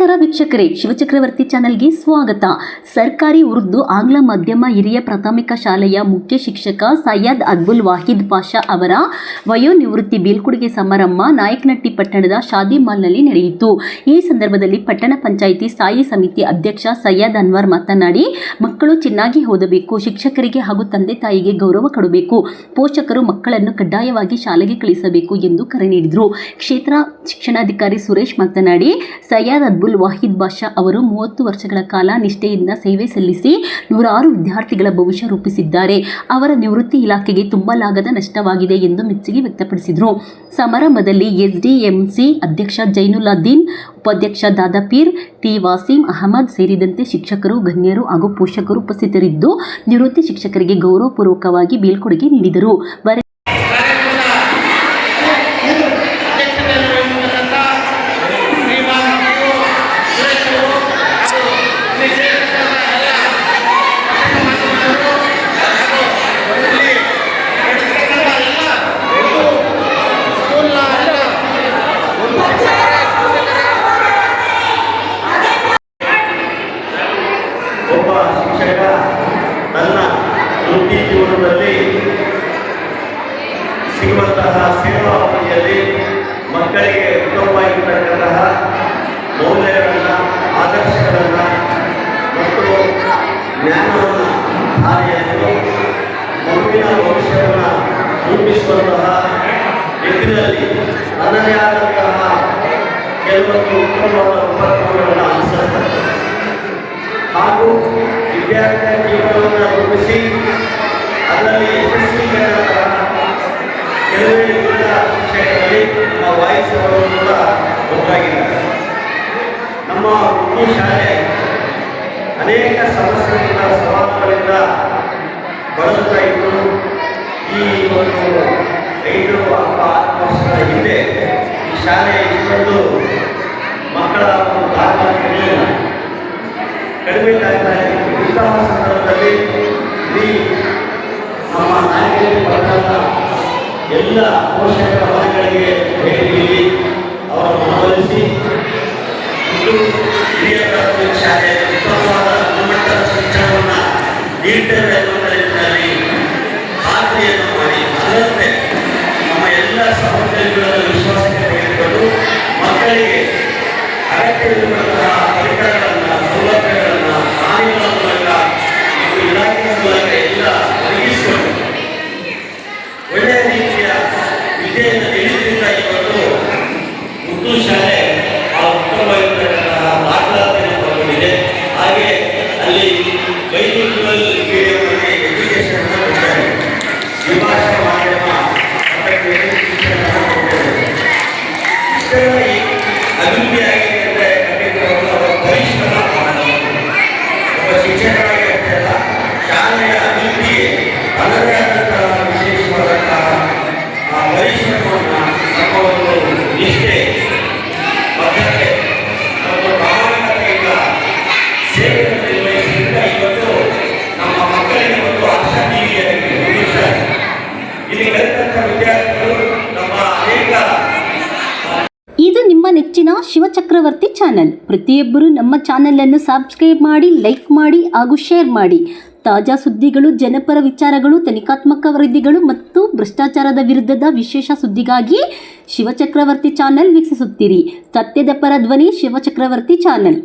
ನಮಸ್ಕಾರ ವೀಕ್ಷಕರೇ, ಶಿವಚಕ್ರವರ್ತಿ ಚಾನೆಲ್ಗೆ ಸ್ವಾಗತ. ಸರ್ಕಾರಿ ಉರ್ದು ಆಂಗ್ಲ ಮಾಧ್ಯಮ ಹಿರಿಯ ಪ್ರಾಥಮಿಕ ಶಾಲೆಯ ಮುಖ್ಯ ಶಿಕ್ಷಕ ಸೈಯದ್ ಅಬ್ದುಲ್ ವಾಹಿದ್ ಪಾಷಾ ಅವರ ವಯೋನಿವೃತ್ತಿ ಬೀಳ್ಕೊಡುಗೆ ಸಮಾರಂಭ ನಾಯಕನಹಟ್ಟಿ ಪಟ್ಟಣದ ಶಾದಿ ಮಾಲ್ನಲ್ಲಿ ನಡೆಯಿತು. ಈ ಸಂದರ್ಭದಲ್ಲಿ ಪಟ್ಟಣ ಪಂಚಾಯಿತಿ ಸ್ಥಾಯಿ ಸಮಿತಿ ಅಧ್ಯಕ್ಷ ಸೈಯದ್ ಅನ್ವರ್ ಮಾತನಾಡಿ, ಮಕ್ಕಳು ಚೆನ್ನಾಗಿ ಓದಬೇಕು, ಶಿಕ್ಷಕರಿಗೆ ಹಾಗೂ ತಂದೆ ತಾಯಿಗೆ ಗೌರವ ಕೊಡಬೇಕು, ಪೋಷಕರು ಮಕ್ಕಳನ್ನು ಕಡ್ಡಾಯವಾಗಿ ಶಾಲೆಗೆ ಕಳಿಸಬೇಕು ಎಂದು ಕರೆ ನೀಡಿದರು. ಕ್ಷೇತ್ರ ಶಿಕ್ಷಣಾಧಿಕಾರಿ ಸುರೇಶ್ ಮಾತನಾಡಿ, ಸೈಯದ್ ಅಬ್ದುಲ್ ವಾಹಿದ್ ಪಾಷಾ ಅವರು 30 ವರ್ಷಗಳ ಕಾಲ ನಿಷ್ಠೆಯಿಂದ ಸೇವೆ ಸಲ್ಲಿಸಿ 106 ವಿದ್ಯಾರ್ಥಿಗಳ ಭವಿಷ್ಯ ರೂಪಿಸಿದ್ದಾರೆ. ಅವರ ನಿವೃತ್ತಿ ಇಲಾಖೆಗೆ ತುಂಬಲಾಗದ ನಷ್ಟವಾಗಿದೆ ಎಂದು ಮೆಚ್ಚುಗೆ ವ್ಯಕ್ತಪಡಿಸಿದರು. ಸಮಾರಂಭದಲ್ಲಿ ಎಸ್ಡಿಎಂಸಿ ಅಧ್ಯಕ್ಷ ಜೈನುಲಾದ್ದೀನ್, ಉಪಾಧ್ಯಕ್ಷ ದಾದಾಪೀರ್, ಟಿ ವಾಸೀಂ ಅಹಮದ್ ಸೇರಿದಂತೆ ಶಿಕ್ಷಕರು, ಗಣ್ಯರು ಹಾಗೂ ಪೋಷಕರು ಉಪಸ್ಥಿತರಿದ್ದು ನಿವೃತ್ತಿ ಶಿಕ್ಷಕರಿಗೆ ಗೌರವಪೂರ್ವಕವಾಗಿ ಬೀಳ್ಕೊಡುಗೆ ನೀಡಿದರು. ಒಬ್ಬ ಶಿಕ್ಷಕ ತನ್ನ ವೃತ್ತಿ ಜೀವನದಲ್ಲಿ ಸಿಗುವಂತಹ ಸೇವಾವಧಿಯಲ್ಲಿ ಮಕ್ಕಳಿಗೆ ಉತ್ತಮವಾಗಿರ್ತಕ್ಕಂತಹ ಮೌಲ್ಯಗಳನ್ನು, ಆದರ್ಶಗಳನ್ನು ಮತ್ತು ಜ್ಞಾನವನ್ನು ಹಾರಿಯನ್ನು ಮಗುವಿನ ಭವಿಷ್ಯವನ್ನು ರೂಪಿಸುವಂತಹ ನಿಟ್ಟಿನಲ್ಲಿ ತನ್ನದೇ ಆದಂತಹ ಕೆಲವೊಂದು ಉತ್ತಮವಾದ ಉಪಕ್ರಮಗಳನ್ನು ಅನುಸರಿಸುತ್ತದೆ ಹಾಗೂ ವಿದ್ಯಾರ್ಥಿಯ ಜೀವನವನ್ನು ರೂಪಿಸಿ ಅದರಲ್ಲಿ ಯಶಸ್ವಿ ಕೆಲವೇ ಶಿಕ್ಷಕರಲ್ಲಿ ನಮ್ಮ ವಾಯಿಸವರು ಕೂಡ ಒಬ್ಬರಾಗಿದ್ದಾರೆ. ನಮ್ಮ ಉರ್ದು ಶಾಲೆ ಅನೇಕ ಸಮಸ್ಯೆಗಳಿಂದ, ಸವಾಲುಗಳಿಂದ ಬಳಲ್ತಾ ಇತ್ತು. ಈ ಒಂದು 5 ಅಥವಾ 6 ವರ್ಷಗಳ ಹಿಂದೆ ಈ ಶಾಲೆ ಇಷ್ಟೊಂದು ಮಕ್ಕಳ ಒಂದು ದಾಖಲಾತಿಗಳು ಕಡಿಮೆ ದಾಖಲಾಗಿತ್ತು. ಇಂತಹ ಸಂದರ್ಭದಲ್ಲಿ ಈ ನಮ್ಮ ನಾಯಕರಿಗೆ ಪಟ್ಟಣದ ಎಲ್ಲ ಪೋಷಕರ ಮನೆಗಳಿಗೆ ಭೇಟಿ ನೀಡಿ ಅವರ ಮನವೊಲಿಸಿ ಇದು ಹಿರಿಯ ಪ್ರಾಥಮಿಕ ಶಾಲೆ ಉತ್ತಮವಾದ ಗುಣಮಟ್ಟದ ಶಿಕ್ಷಣವನ್ನು ನೀಡ್ತೇವೆ ಎನ್ನುವ ನಿಟ್ಟಿನಲ್ಲಿ ಖಾತ್ರಿಯನ್ನು ಮಾಡಿ ಅದರಂತೆ ನಮ್ಮ ಎಲ್ಲ ಸಹೋದ್ಯೋಗಿಗಳನ್ನು ವಿಶ್ವಾಸಕ್ಕೆ ತೆಗೆದುಕೊಂಡು ಮಕ್ಕಳಿಗೆ ಅಗತ್ಯವಿರುವಂತಹ ಪರಿಕರಗಳನ್ನು, ಸೌಲಭ್ಯಗಳನ್ನು ಕಾರ್ಯಗಳ ಮೂಲಕ ಮತ್ತು ಇಲಾಖೆಯ ಮೂಲಕ ಎಲ್ಲ ಒದಗಿಸಿಕೊಂಡು ಒಳ್ಳೆಯ ರೀತಿಯ ವಿದ್ಯೆಯನ್ನು ನೀಡುತ್ತಿದ್ದ ಇವತ್ತು ಉರ್ದು ಶಾಲೆ ಆ ಉತ್ತಮವಾಗಿರ್ತಕ್ಕಂತಹ ದಾಖಲಾತಿಯನ್ನು ಪಡೆದಿದೆ. ಹಾಗೆ ಅಲ್ಲಿ ಬೈಲಿಂಗ್ವಲ್ ಮೀಡಿಯಂನಲ್ಲಿ ಎಜುಕೇಶನ್ ಕೊಡ್ತಾರೆ, ದ್ವಿಭಾಷಾ ಮಾಧ್ಯಮ ಶಿಕ್ಷಣವನ್ನು ಕೊಡ್ತಾರೆ. ಇಷ್ಟೆಲ್ಲ ಅಭಿವೃದ್ಧಿಯಾಗಿ ಪರಿಶ್ರಮ ಒಬ್ಬ ಶಿಕ್ಷಕರಾಗಿ ಅಷ್ಟಲ್ಲ, ಶಾಲೆಯ ಅಭಿವೃದ್ಧಿಗೆ ತನ್ನದೇ ಆದಂತಹ ವಿಶೇಷವಾದಂತಹ ಪರಿಶ್ರಮವನ್ನು, ನಮ್ಮ ಒಂದು ನಿಷ್ಠೆ, ಬದ್ಧತೆ ಮತ್ತು ಪ್ರಾಮಾಣಿಕತೆಯಿಂದ ಸೇವೆಯನ್ನು ನಿರ್ವಹಿಸಿದ ಇವತ್ತು ನಮ್ಮ ಮಕ್ಕಳಿಗೆ ಒಂದು ಆಶಾಜೀವಿಯಾಗಿದೆ. ಇಲ್ಲಿ ಕಲಿತಂಥ ವಿದ್ಯಾರ್ಥಿಗಳು ನಮ್ಮ ಅನೇಕ ಇದು ನಿಮ್ಮ ನೆಚ್ಚಿನ ಶಿವಚಕ್ರವರ್ತಿ ಚಾನೆಲ್. ಪ್ರತಿಯೊಬ್ಬರು ನಮ್ಮ ಚಾನೆಲನ್ನು ಸಬ್ಸ್ಕ್ರೈಬ್ ಮಾಡಿ, ಲೈಕ್ ಮಾಡಿ ಹಾಗೂ ಶೇರ್ ಮಾಡಿ. ತಾಜಾ ಸುದ್ದಿಗಳು, ಜನಪರ ವಿಚಾರಗಳು, ತನಿಖಾತ್ಮಕ ವರದಿಗಳು ಮತ್ತು ಭ್ರಷ್ಟಾಚಾರದ ವಿರುದ್ಧದ ವಿಶೇಷ ಸುದ್ದಿಗಾಗಿ ಶಿವಚಕ್ರವರ್ತಿ ಚಾನೆಲ್ ವೀಕ್ಷಿಸುತ್ತೀರಿ. ಸತ್ಯದ ಪರ ಧ್ವನಿ ಶಿವಚಕ್ರವರ್ತಿ ಚಾನೆಲ್.